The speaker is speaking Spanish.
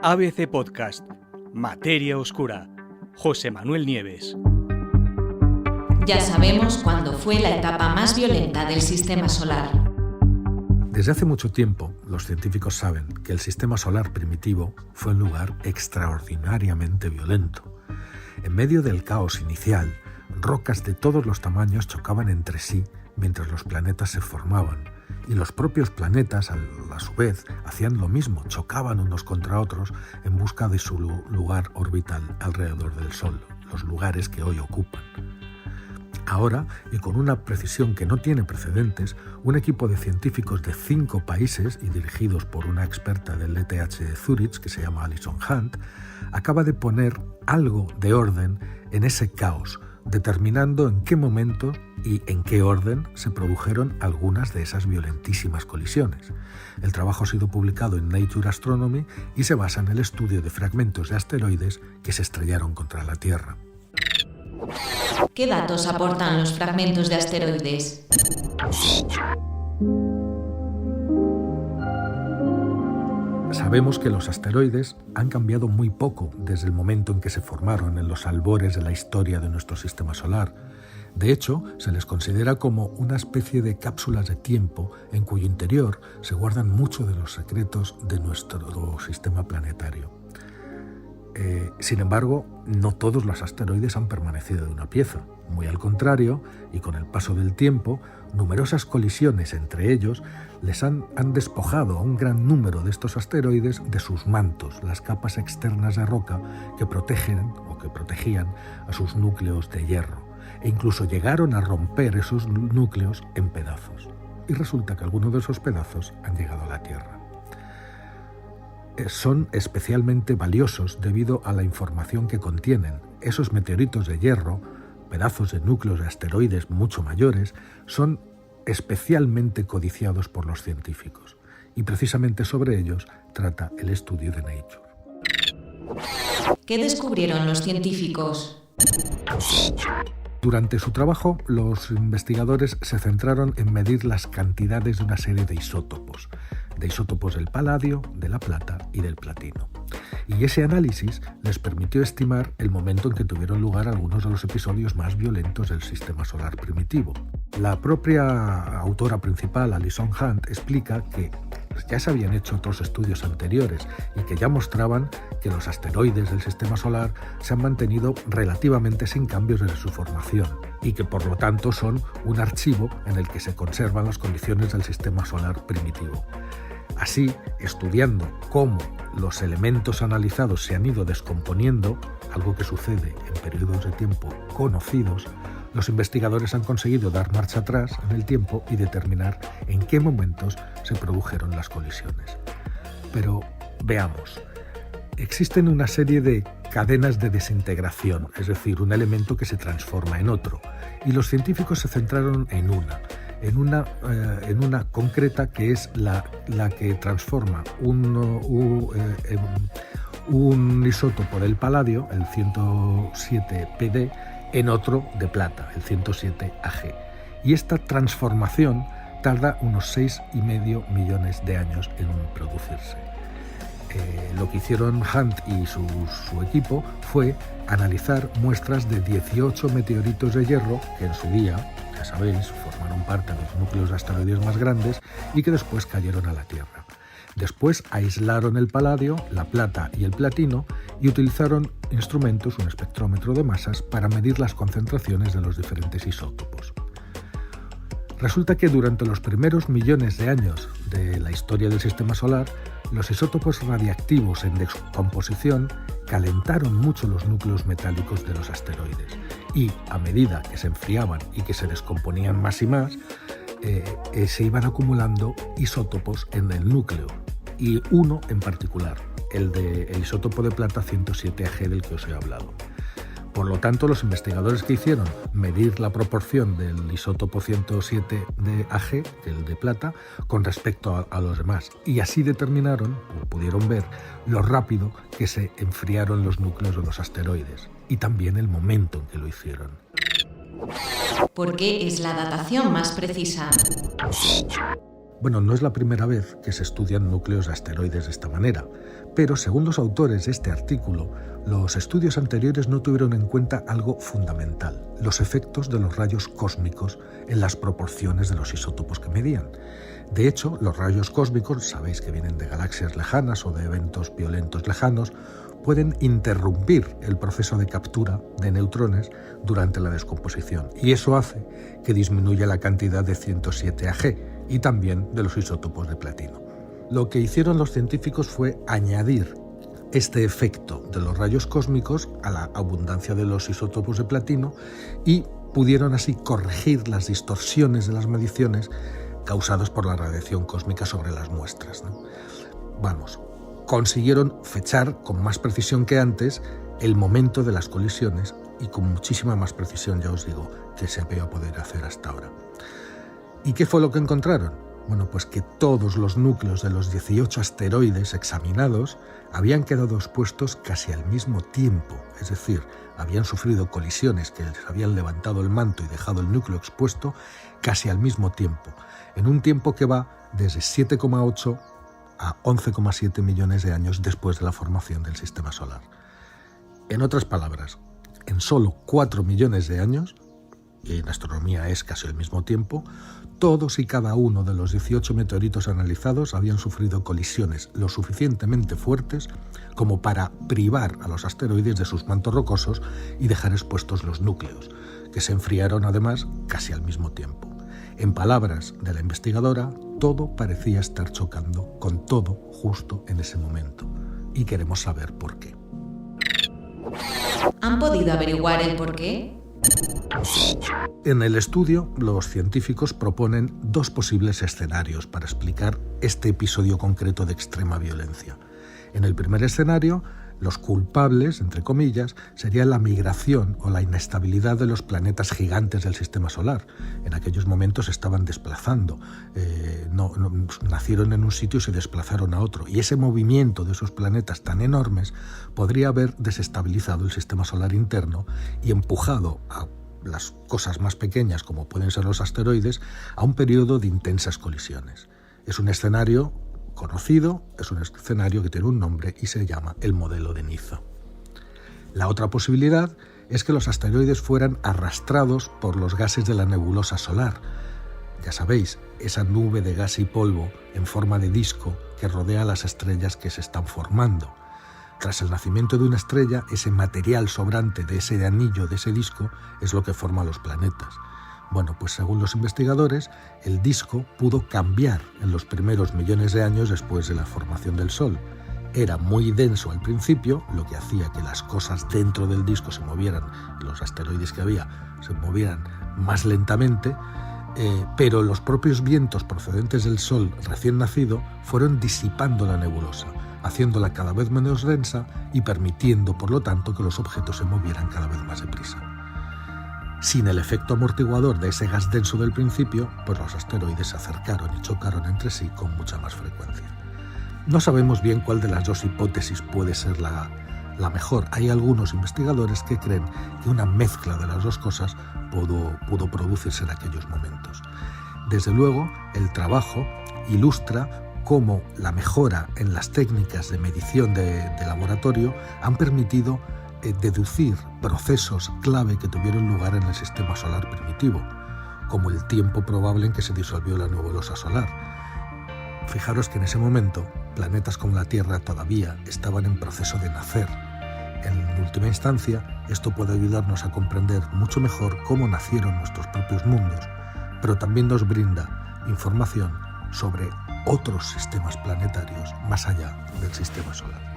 ABC Podcast, Materia Oscura, José Manuel Nieves. Ya sabemos cuándo fue la etapa más violenta del Sistema Solar. Desde hace mucho tiempo, los científicos saben que el Sistema Solar primitivo fue un lugar extraordinariamente violento. En medio del caos inicial, rocas de todos los tamaños chocaban entre sí mientras los planetas se formaban, y los propios planetas, a su vez, hacían lo mismo, chocaban unos contra otros en busca de su lugar orbital alrededor del Sol, los lugares que hoy ocupan. Ahora, y con una precisión que no tiene precedentes, un equipo de científicos de 5 países y dirigidos por una experta del ETH de Zúrich, que se llama Alison Hunt, acaba de poner algo de orden en ese caos, determinando en qué momento y en qué orden se produjeron algunas de esas violentísimas colisiones. El trabajo ha sido publicado en Nature Astronomy y se basa en el estudio de fragmentos de asteroides que se estrellaron contra la Tierra. ¿Qué datos aportan los fragmentos de asteroides? Sabemos que los asteroides han cambiado muy poco desde el momento en que se formaron en los albores de la historia de nuestro sistema solar. De hecho, se les considera como una especie de cápsulas de tiempo en cuyo interior se guardan muchos de los secretos de nuestro sistema planetario. Sin embargo, no todos los asteroides han permanecido de una pieza. Muy al contrario, y con el paso del tiempo, numerosas colisiones entre ellos les han despojado a un gran número de estos asteroides de sus mantos, las capas externas de roca que protegen o que protegían a sus núcleos de hierro, e incluso llegaron a romper esos núcleos en pedazos. Y resulta que algunos de esos pedazos han llegado a la Tierra. Son especialmente valiosos debido a la información que contienen. Esos meteoritos de hierro, pedazos de núcleos de asteroides mucho mayores, son especialmente codiciados por los científicos. Y precisamente sobre ellos trata el estudio de Nature. ¿Qué descubrieron los científicos? Durante su trabajo, los investigadores se centraron en medir las cantidades de una serie de isótopos del paladio, de la plata y del platino. Y ese análisis les permitió estimar el momento en que tuvieron lugar algunos de los episodios más violentos del sistema solar primitivo. La propia autora principal, Alison Hunt, explica que ya se habían hecho otros estudios anteriores y que ya mostraban que los asteroides del sistema solar se han mantenido relativamente sin cambios desde su formación y que por lo tanto son un archivo en el que se conservan las condiciones del sistema solar primitivo. Así, estudiando cómo los elementos analizados se han ido descomponiendo, algo que sucede en periodos de tiempo conocidos, los investigadores han conseguido dar marcha atrás en el tiempo y determinar en qué momentos se produjeron las colisiones. Pero veamos, existen una serie de cadenas de desintegración, es decir, un elemento que se transforma en otro, y los científicos se centraron en una concreta que es la que transforma un isótopo del paladio, el 107Pd, en otro de plata, el 107Ag. Y esta transformación tarda unos 6,5 millones de años en producirse. Lo que hicieron Hunt y su equipo fue analizar muestras de 18 meteoritos de hierro que en su día, ya sabéis, formaron parte de los núcleos de asteroides más grandes y que después cayeron a la Tierra. Después aislaron el paladio, la plata y el platino y utilizaron instrumentos, un espectrómetro de masas, para medir las concentraciones de los diferentes isótopos. Resulta que durante los primeros millones de años de la historia del sistema solar, los isótopos radiactivos en descomposición calentaron mucho los núcleos metálicos de los asteroides y, a medida que se enfriaban y que se descomponían más y más, se iban acumulando isótopos en el núcleo, y uno en particular, el isótopo de plata 107Ag del que os he hablado. Por lo tanto, los investigadores que hicieron medir la proporción del isótopo 107Ag, el de plata, con respecto a los demás, y así determinaron, o pudieron ver, lo rápido que se enfriaron los núcleos de los asteroides, y también el momento en que lo hicieron. ¿Por qué es la datación más precisa? Bueno, no es la primera vez que se estudian núcleos de asteroides de esta manera, pero según los autores de este artículo, los estudios anteriores no tuvieron en cuenta algo fundamental: los efectos de los rayos cósmicos en las proporciones de los isótopos que medían. De hecho, los rayos cósmicos, sabéis que vienen de galaxias lejanas o de eventos violentos lejanos, pueden interrumpir el proceso de captura de neutrones durante la descomposición, y eso hace que disminuya la cantidad de 107 Ag y también de los isótopos de platino. Lo que hicieron los científicos fue añadir este efecto de los rayos cósmicos a la abundancia de los isótopos de platino y pudieron así corregir las distorsiones de las mediciones causadas por la radiación cósmica sobre las muestras, ¿no? Consiguieron fechar con más precisión que antes el momento de las colisiones y con muchísima más precisión, ya os digo, que se había podido hacer hasta ahora. ¿Y qué fue lo que encontraron? Bueno, pues que todos los núcleos de los 18 asteroides examinados habían quedado expuestos casi al mismo tiempo, es decir, habían sufrido colisiones que les habían levantado el manto y dejado el núcleo expuesto casi al mismo tiempo, en un tiempo que va desde 7,8 a 11,7 millones de años después de la formación del Sistema Solar. En otras palabras, en solo 4 millones de años, y en astronomía es casi el mismo tiempo, todos y cada uno de los 18 meteoritos analizados habían sufrido colisiones lo suficientemente fuertes como para privar a los asteroides de sus mantos rocosos y dejar expuestos los núcleos, que se enfriaron además casi al mismo tiempo. En palabras de la investigadora, todo parecía estar chocando con todo justo en ese momento, y queremos saber por qué. ¿Han podido averiguar el por qué? En el estudio, los científicos proponen dos posibles escenarios para explicar este episodio concreto de extrema violencia. En el primer escenario, los culpables, entre comillas, serían la migración o la inestabilidad de los planetas gigantes del Sistema Solar. En aquellos momentos se estaban desplazando, nacieron en un sitio y se desplazaron a otro. Y ese movimiento de esos planetas tan enormes podría haber desestabilizado el Sistema Solar interno y empujado a las cosas más pequeñas, como pueden ser los asteroides, a un periodo de intensas colisiones. Es un escenario conocido, es un escenario que tiene un nombre y se llama el modelo de Niza. La otra posibilidad es que los asteroides fueran arrastrados por los gases de la nebulosa solar. Ya sabéis, esa nube de gas y polvo en forma de disco que rodea las estrellas que se están formando. Tras el nacimiento de una estrella, ese material sobrante de ese anillo, de ese disco, es lo que forma los planetas. Bueno, pues según los investigadores, el disco pudo cambiar en los primeros millones de años después de la formación del Sol. Era muy denso al principio, lo que hacía que las cosas dentro del disco se movieran, los asteroides que había se movieran más lentamente, pero los propios vientos procedentes del Sol recién nacido fueron disipando la nebulosa, haciéndola cada vez menos densa y permitiendo, por lo tanto, que los objetos se movieran cada vez más deprisa. Sin el efecto amortiguador de ese gas denso del principio, pues los asteroides se acercaron y chocaron entre sí con mucha más frecuencia. No sabemos bien cuál de las dos hipótesis puede ser la mejor. Hay algunos investigadores que creen que una mezcla de las dos cosas pudo producirse en aquellos momentos. Desde luego, el trabajo ilustra cómo la mejora en las técnicas de medición de laboratorio han permitido deducir procesos clave que tuvieron lugar en el Sistema Solar primitivo, como el tiempo probable en que se disolvió la nebulosa solar. Fijaros que en ese momento planetas como la Tierra todavía estaban en proceso de nacer. En última instancia, esto puede ayudarnos a comprender mucho mejor cómo nacieron nuestros propios mundos, pero también nos brinda información sobre otros sistemas planetarios más allá del Sistema Solar.